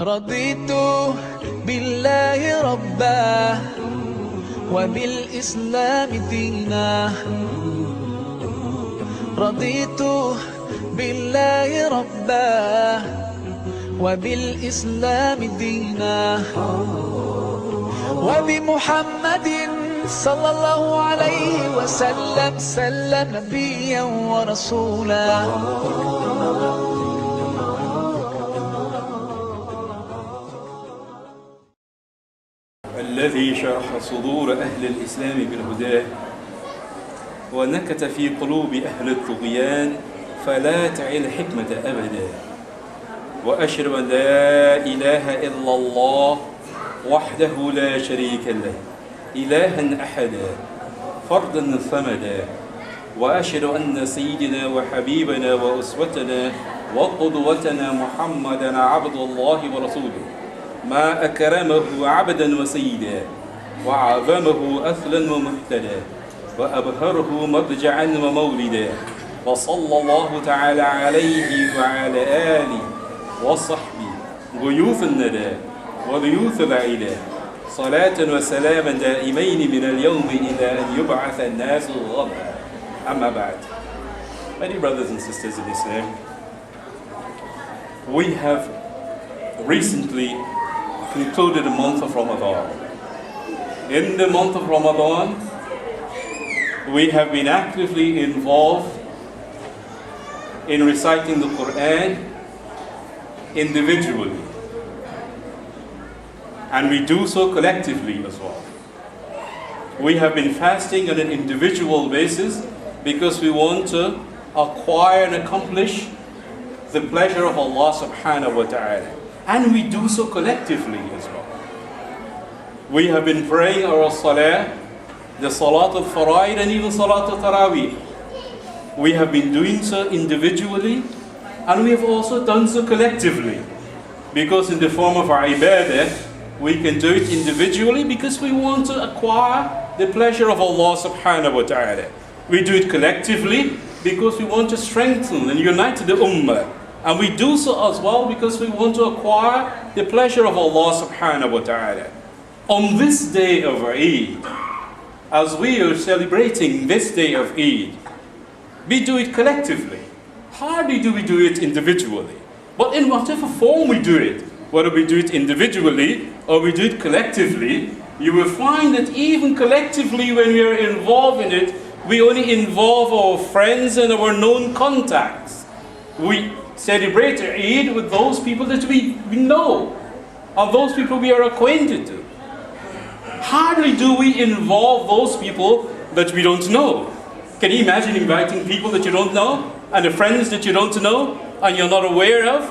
رضيت بالله ربا وبالإسلام دينا رضيت بالله ربا وبالإسلام دينا وبمحمد صلى الله عليه وسلم نبيا ورسولا. الذي شرح صدور أهل الإسلام بالهدى ونكت في قلوب أهل الطغيان فلا تعي الحكمة أبدا. وأشهد أن لا إله إلا الله وحده لا شريك له إلها أحدا فردا ثمدا. وأشهد أن سيدنا وحبيبنا وأسوتنا وقدوتنا محمدا عبد الله ورسوله ما أكرمه عبدا وسيدا وعظمه أثلا ومهتدا وأبهره مضجعا ومولدا. وصلى الله تعالى عليه وعلى آله وصحبه ضيوف الندى وضيوف العلا صلاة وسلاما دائمين من اليوم إلى أن يبعث الناس غدا. أما بعد. My dear brothers and sisters in Islam, we have recently concluded the month of Ramadan. In the month of Ramadan, we have been actively involved in reciting the Quran individually, and we do so collectively as well. We have been fasting on an individual basis because we want to acquire and accomplish the pleasure of Allah subhanahu wa ta'ala. And we do so collectively as well. We have been praying our salah, the salat al-faraid and even salat al-tarawih. We have been doing so individually, and we have also done so collectively. Because in the form of our ibadah, we can do it individually because we want to acquire the pleasure of Allah subhanahu wa ta'ala. We do it collectively because we want to strengthen and unite the ummah. And we do so as well because we want to acquire the pleasure of Allah subhanahu wa ta'ala. On this day of Eid, as we are celebrating this day of Eid, we do it collectively. Hardly do we do it individually. But in whatever form we do it, whether we do it individually or we do it collectively, you will find that even collectively when we are involved in it, we only involve our friends and our known contacts. We celebrate Eid with those people that we know, and those people we are acquainted to. Hardly do we involve those people that we don't know. Can you imagine inviting people that you don't know, and the friends that you don't know, and you're not aware of?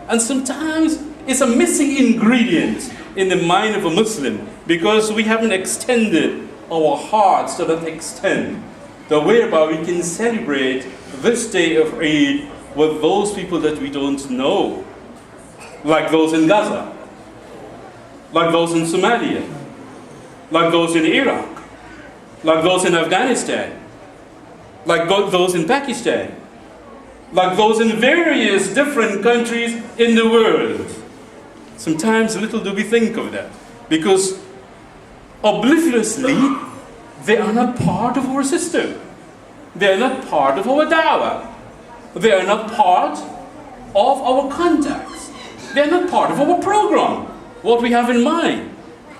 And sometimes it's a missing ingredient in the mind of a Muslim, because we haven't extended our hearts to that extent, the whereby we can celebrate this day of Eid with those people that we don't know, like those in Gaza, like those in Somalia, like those in Iraq, like those in Afghanistan, like those in Pakistan, like those in various different countries in the world. Sometimes little do we think of that, because obliviously they are not part of our system. They are not part of our da'wah. They are not part of our contacts. They are not part of our program, what we have in mind.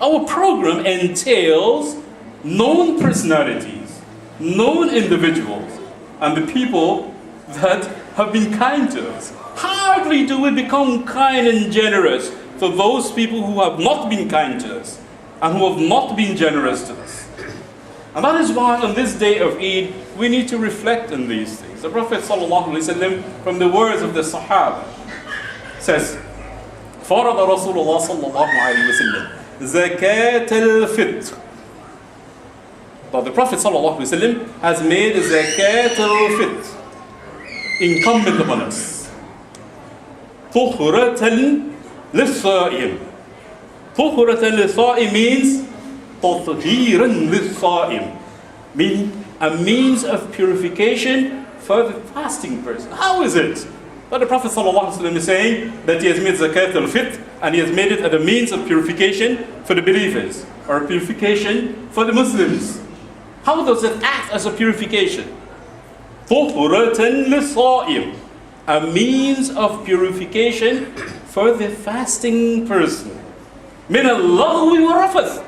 Our program entails known personalities, known individuals, and the people that have been kind to us. Hardly do we become kind and generous to those people who have not been kind to us and who have not been generous to us. And that is why on this day of Eid, we need to reflect on these things. The Prophet ﷺ, from the words of the Sahaba, says, فَرَضَ رَسُولُ اللَّهِ صَلَّى اللَّهُ عَلَيْهِ وَسَلَّمَ زَكَاةَ الْفِطْرِ. But the Prophet ﷺ has made zakat al-fitr incumbent upon us. طُهْرَةً لِلصَّائِمِ. طُهْرَةً لِلصَّائِمِ means تطهيرا للصائم, meaning a means of purification for the fasting person. How is it? But the Prophet ﷺ is saying that he has made zakat al-fitr and He has made it as a means of purification for the believers, or purification for the Muslims. How does it act as a purification? طُهْرَةً لِلصَّائِمِ, a means of purification for the fasting person. مِنَ اللَّغْوِ وَالرَّفَثِ,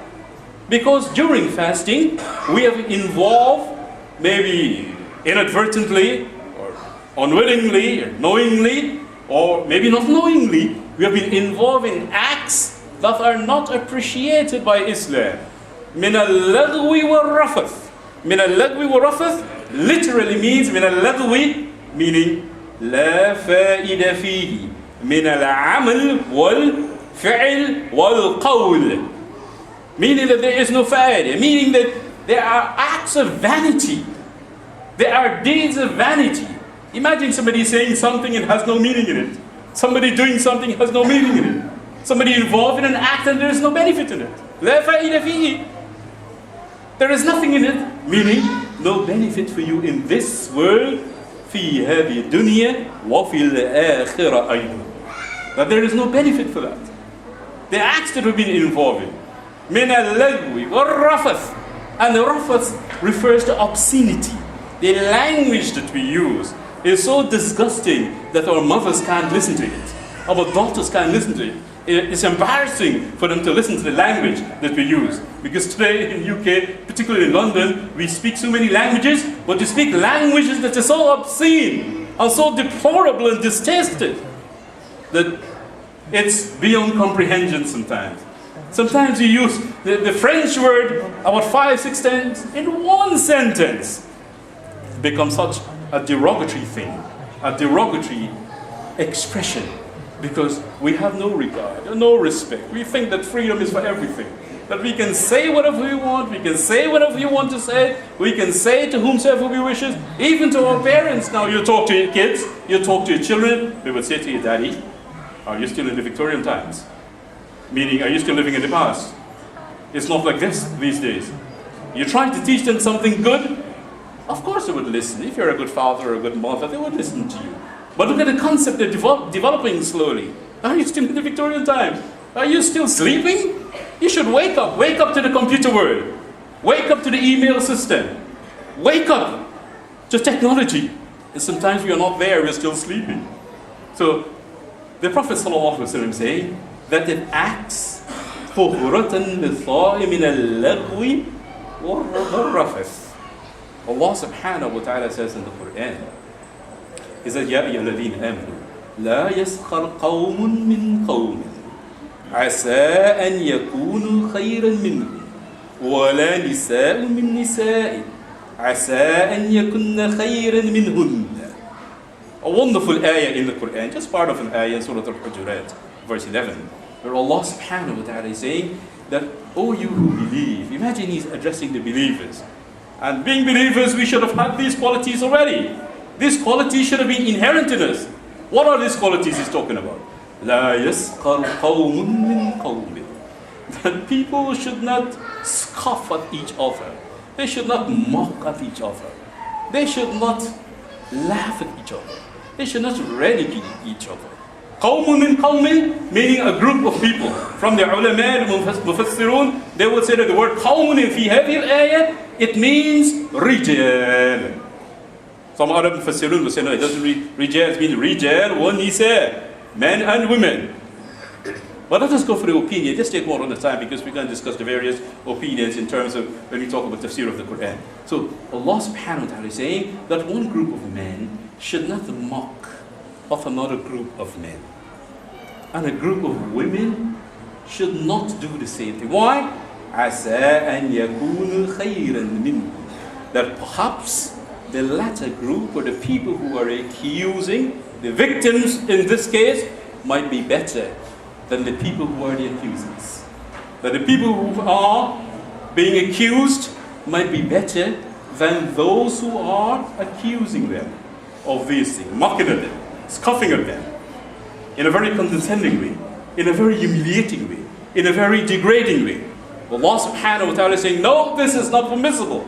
because during fasting we have involved, maybe inadvertently or unwillingly or knowingly, or maybe not knowingly, we have been involved in acts that are not appreciated by Islam. مِنَ اللَّغْوِ وَالرَّفَثِ. مِنَ اللَّغْوِ وَالرَّفَثِ literally means مِنَ اللَّغْوِ, meaning لا فائدة فيه من العمل والفعل والقول, meaning that there is no fa'idah, meaning that there are acts of vanity, there are deeds of vanity. Imagine somebody saying something and has no meaning in it, somebody doing something has no meaning in it, somebody involved in an act and there is no benefit in it. لا فائدة فيه, there is nothing in it, meaning no benefit for you in this world, في هذه الدنيا وفي الآخرة أيضا. That there is no benefit for that. The acts that we've been involved in. من اللغو والرفث. And the rafath refers to obscenity. The language that we use is so disgusting that our mothers can't listen to it. Our daughters can't listen to it. It's embarrassing for them to listen to the language that we use. Because today in UK, particularly in London, we speak so many languages, but we speak languages that are so obscene and so deplorable and distasteful that it's beyond comprehension sometimes. Sometimes you use the French word about 5-6 times in one sentence. It becomes such a derogatory thing, a derogatory expression. Because we have no regard, no respect. We think that freedom is for everything. That we can say whatever we want, we can say whatever we want to say, we can say to whomsoever we wishes, even to our parents. Now you talk to your kids, you talk to your children, they would say to you, Daddy, are you still in the Victorian times? Meaning, are you still living in the past? It's not like this these days. You try to teach them something good, of course they would listen. If you're a good father or a good mother, they would listen to you. But look at the concept they're developing slowly. Are you still in the Victorian times? Are you still sleeping? You should wake up. Wake up to the computer world. Wake up to the email system. Wake up to technology. And sometimes we are not there, we're still sleeping. So the Prophet ﷺ saying that it acts طُهْرَةً لِلصَّائِمِ مِنَ اللَّغْوِ وَالرَّفَثِ. Allah subhanahu wa ta'ala says in the Quran, is that يَا أَيُّهَا الَّذِينَ آمَنُوا لَا يَسْخَرْ قَوْمٌ مِّنْ قَوْمٍ عَسَىٰ أَنْ يَكُونُوا خَيْرًا مِّنْهُمْ وَلَا نِسَاءٌ مِّن نِّسَاءٍ عَسَىٰ أَنْ يَكُنَّ خَيْرًا مِّنْهُنَّ. A wonderful ayah in the Quran, just part of an ayah in Surah Al-Hujurat, verse 11, where Allah subhanahu wa ta'ala is saying that, oh you who believe, imagine He's addressing the believers. And being believers, we should have had these qualities already. These qualities should have been inherent in us. What are these qualities He's talking about? لا يسخر قوم من قوم. That people should not scoff at each other. They should not mock at each other. They should not laugh at each other. They should not ridicule each other. قوم من قوم, meaning a group of people. From the ulama, mufassirun, they would say that the word قوم في هذه الآية, it means رجال. Some other mufassirun will say, no, it doesn't mean rijal, it means rijal wa nisa, men and women. But let us go for the opinion. Just take more on the time because we're going to discuss the various opinions in terms of when we talk about tafsir of the Quran. So Allah subhanahu wa ta'ala is saying that one group of men should not mock of another group of men. And a group of women should not do the same thing. Why? عَسَىٰ أَنْ يَكُونُوا خَيْرًا مِّنْهُ. That perhaps the latter group, or the people who are accusing, the victims in this case, might be better than the people who are the accusers. That the people who are being accused might be better than those who are accusing them of these things, mocking at them, scoffing at them, in a very condescending way, in a very humiliating way, in a very degrading way. Allah subhanahu wa ta'ala is saying, no, this is not permissible.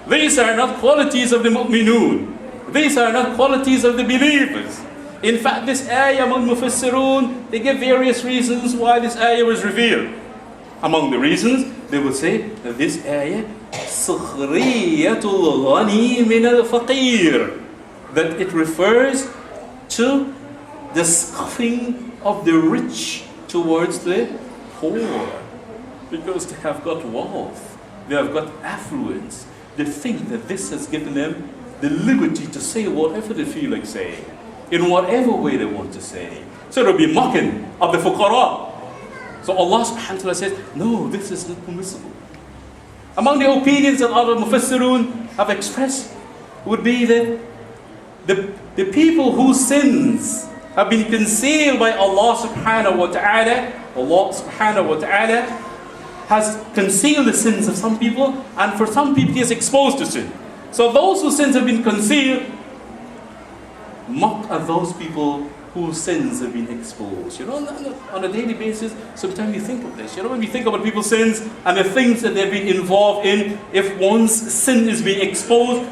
These are not qualities of the mu'minun. These are not qualities of the believers. In fact, this ayah among Mufassirun, they give various reasons why this ayah was revealed. Among the reasons, they will say that this ayah, سُخْرِيَّةُ الْغَنِي مِنَ الْفَقِيرِ, that it refers to the scoffing of the rich towards the poor. Because they have got wealth, they have got affluence. They think that this has given them the liberty to say whatever they feel like saying, in whatever way they want to say. So they'll be mocking of the fuqara. So Allah subhanahu wa ta'ala says, no, this is not permissible. Among the opinions that other mufassirun have expressed would be that the people whose sins have been concealed by Allah subhanahu wa ta'ala, Allah subhanahu wa ta'ala has concealed the sins of some people, and for some people He is exposed to sin. So those whose sins have been concealed mock at those people whose sins have been exposed. You know, on a daily basis, sometimes you think of this. You know, when we think about people's sins and the things that they've been involved in, if one's sin is being exposed,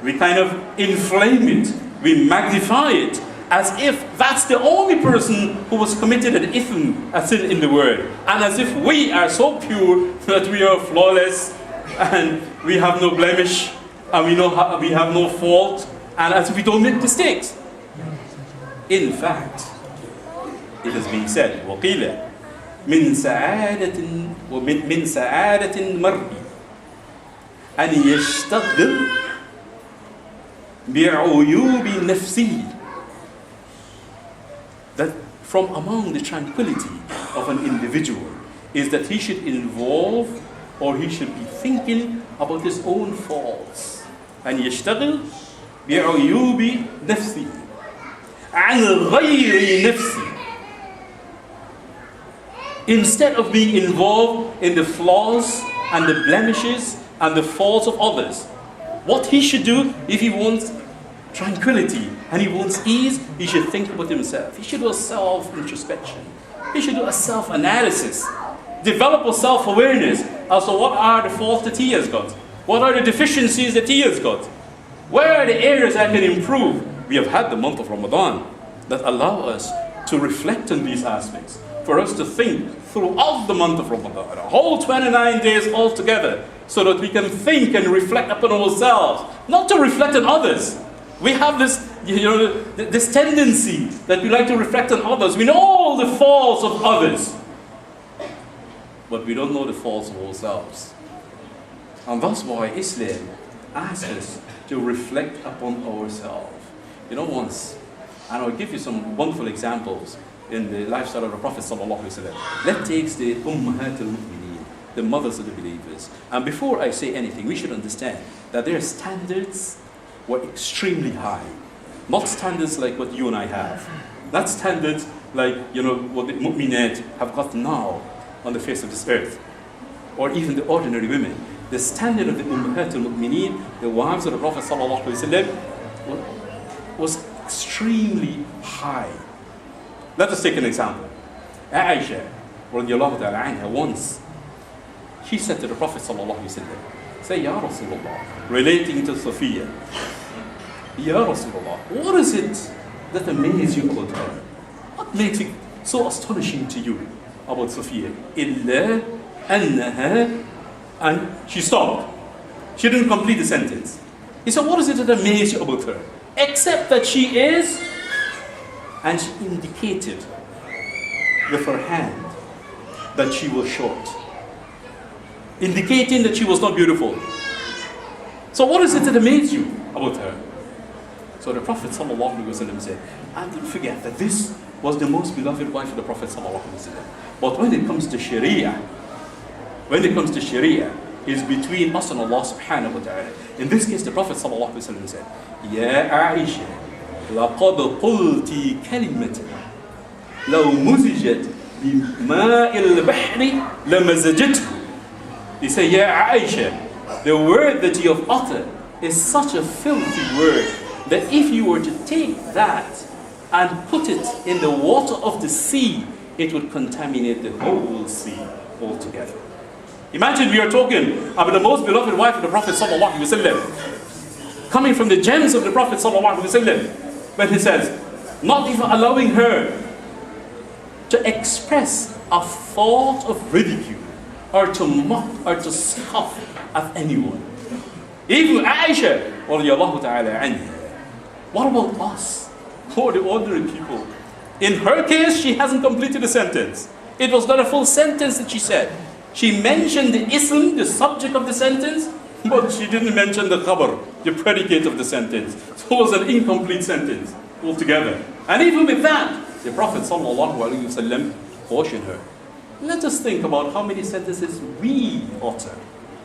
we kind of inflame it, we magnify it, as if that's the only person who was committed an ithm, a sin in the world. And as if we are so pure that we are flawless and we have no blemish and we have no fault, and as if we don't make mistakes. In fact, it has been said, وَقِيلَ مِنْ سَعَادَةِ الْمَرْءِ أَنْ يَشْتَغِلْ بِعُيُوبِ نَفْسِهِ, that from among the tranquility of an individual is that he should involve, or he should be thinking about his own faults. أَنْ يَشْتَغِلْ بِعُيُوبِ نَفْسِهِ عَنْ غَيْرِ نَفْسِهِ, instead of being involved in the flaws and the blemishes and the faults of others. What he should do, if he wants tranquility and he wants ease, he should think about himself. He should do a self-introspection. He should do a self-analysis. Develop a self-awareness as to what are the faults that he has got. What are the deficiencies that he has got? Where are the areas I can improve? We have had the month of Ramadan that allow us to reflect on these aspects. For us to think throughout the month of Ramadan, a whole 29 days altogether, so that we can think and reflect upon ourselves, not to reflect on others. We have this, this tendency that we like to reflect on others. We know all the faults of others, but we don't know the faults of ourselves. And that's why Islam asks us to reflect upon ourselves. You know, once, and I'll give you some wonderful examples in the lifestyle of the Prophet ﷺ. Let's take the Ummahat al-Mu'mineen, the mothers of the believers. And before I say anything, we should understand that their standards were extremely high. Not standards like what you and I have. Not standards like, what the Mu'minat have got now on the face of this earth. Or even the ordinary women. The standard of the Ummahat al-Mu'mineen, the wives of the Prophet ﷺ, was extremely high. Let us take an example. Aisha, radiallahu ta'ala anha, once, she said to the Prophet sallallahu alaihi wasallam, say, Ya Rasulullah, relating to Sophia, Ya Rasulullah, what is it that amazes you about her? What makes it so astonishing to you about Sophia? Illa annaha, and she stopped. She didn't complete the sentence. He said, what is it that amazes you about her? Except that she is, and she indicated with her hand that she was short, indicating that she was not beautiful. So what is it that amazed you about her? So the Prophet ﷺ said, and don't forget that this was the most beloved wife of the Prophet ﷺ. But when it comes to Sharia, is between us and Allah subhanahu wa ta'ala. In this case, the Prophet ﷺ said, Ya Aisha, لَقَدْ قُلْتِ كَلِمَةً لَوْ مُزِجَتْ بِمَاءِ الْبَحْرِ لَمَزَجَتْهُ. He said, Ya Aisha, the word that you have uttered is such a filthy word that if you were to take that and put it in the water of the sea, it would contaminate the whole sea altogether. Imagine we are talking about the most beloved wife of the Prophet ﷺ, coming from the gems of the Prophet ﷺ, when he says, not even allowing her to express a thought of ridicule or to mock or to scoff at anyone. Even Aisha, radiallahu ta'ala anha. What about us? Who are the ordinary people? In her case, she hasn't completed the sentence. It was not a full sentence that she said. She mentioned the ism, the subject of the sentence, but she didn't mention the khabar, the predicate of the sentence. So it was an incomplete sentence altogether. And even with that, the Prophet ﷺ cautioned her. Let us think about how many sentences we utter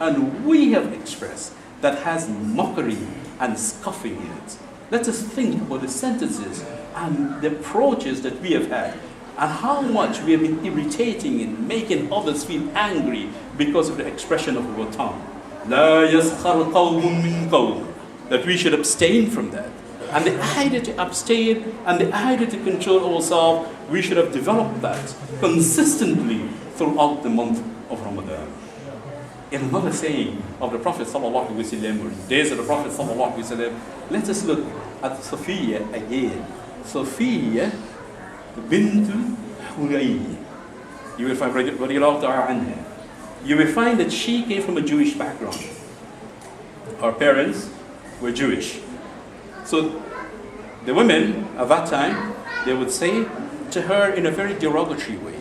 and we have expressed that has mockery and scoffing in it. Let us think about the sentences and the approaches that we have had and how much we have been irritating and making others feel angry because of the expression of our tongue. لا يسخر قوم من قوم. That we should abstain from that. And the idea to abstain and the idea to control ourselves, we should have developed that consistently throughout the month of Ramadan. In another saying of the Prophet sallallahu alaihi wasallam, or the days of the Prophet sallallahu alaihi wasallam, let us look at Safiya again. Safiya bint Huyayy. You will find radiallahu ta'ala anha. You will find that she came from a Jewish background. Her parents were Jewish. So the women at that time, they would say to her in a very derogatory way,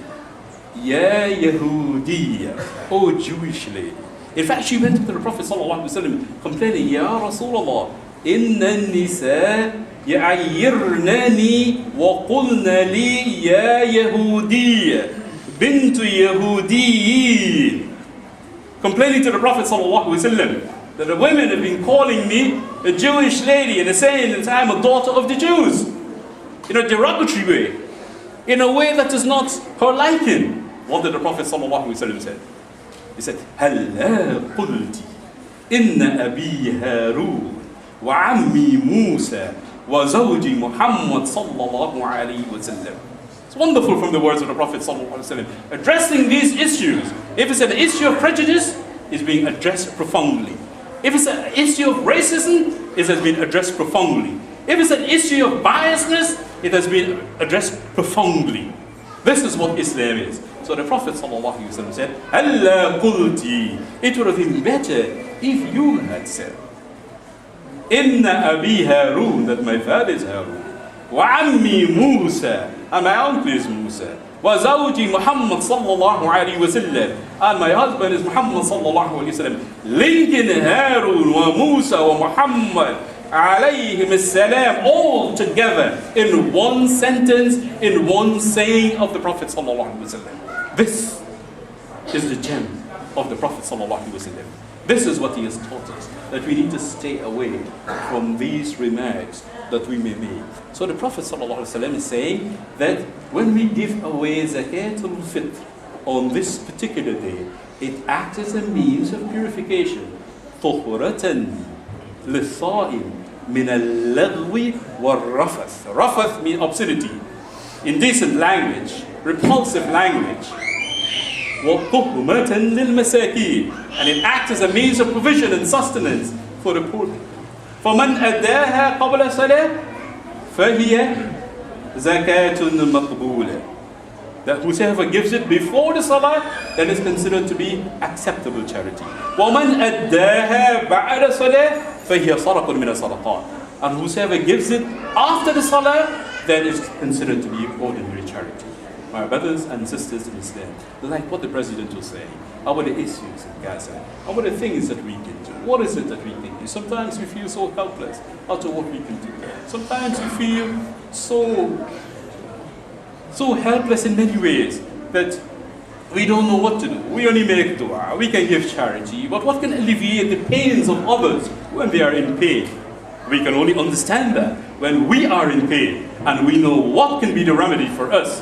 Ya Yahudiya, oh Jewish lady. In fact, she went to the Prophet ﷺ complaining, Ya Rasulullah, Inna nisa ya'ayyirnani wa qulna li ya Yahudiya, bintu Yahudiyin. Complaining to the Prophet ﷺ that the women have been calling me a Jewish lady and saying that I am a daughter of the Jews in a derogatory way, in a way that is not her liking. What did the Prophet ﷺ say? He said, هَلَّا قُلْتِ إِنَّ أَبِي هَارُونَ وَعَمِّي مُوسَى وَزَوْجِ مُحَمَّدْ صَلَّى اللَّهُ عَلَيْهِ وَسَلَّمَ. It's wonderful from the words of the Prophet ﷺ. Addressing these issues. If it's an issue of prejudice, it's being addressed profoundly. If it's an issue of racism, it has been addressed profoundly. If it's an issue of biasness, it has been addressed profoundly. This is what Islam is. So the Prophet ﷺ said, Allah qulti. It would have been better if you had said, Inna Abi Harun, that my father is Harun. Wa Ammi Musa, and my uncle is Musa. Wa Zawji Muhammad sallallahu alayhi wa sallam, and my husband is Muhammad sallallahu alayhi wa sallam. Linking Harun wa Musa wa Muhammad alayhim as-salam all together in one sentence, in one saying of the Prophet sallallahu alayhi wa sallam. This is the gem of the Prophet sallallahu alayhi wa sallam. This is what he has taught us, that we need to stay away from these remarks that we may make. So the Prophet ﷺ is saying that when we give away zakatul fitr on this particular day, it acts as a means of purification. طهرة للصائم من اللغو والرفث. Rafath means obscenity, indecent language, repulsive language. وطهمة للمساكين, and it acts as a means of provision and sustenance for the poor. فمن أداها قبل الصلاة فهي زكاة مقبولة. That whosoever gives it before the salah, then is considered to be acceptable charity. ومن أداها بعد الصلاة فهي صدقة من الصدقات. And whosoever gives it after the salah, then is considered to be ordinary charity. My brothers and sisters in Islam, like what the President was saying, about the issues in Gaza, about the things that we can do. What is it that we can do? Sometimes we feel so helpless out of what we can do. Sometimes we feel so helpless in many ways that we don't know what to do. We only make dua, we can give charity, but what can alleviate the pains of others when they are in pain? We can only understand that when we are in pain and we know what can be the remedy for us.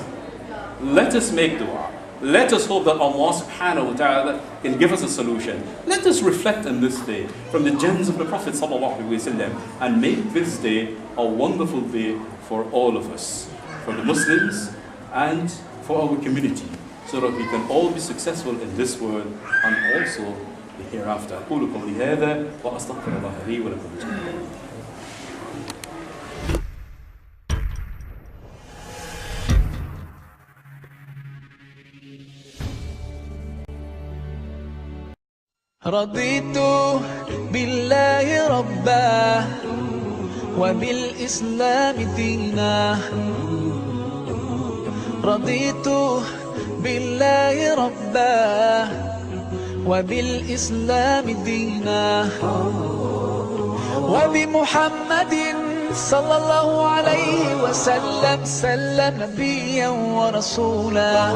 Let us make dua. Let us hope that Allah subhanahu wa ta'ala can give us a solution. Let us reflect on this day from the gems of the Prophet sallallahu alaihi wasallam and make this day a wonderful day for all of us, for the Muslims and for our community, so that we can all be successful in this world and also the hereafter. أقول قولي هذا وأستغفر الله لي ولكم. رضيت بالله ربا وبالإسلام دينا. رضيت بالله ربا وبالإسلام دينا وبمحمد صلى الله عليه وسلم نبيا ورسولا.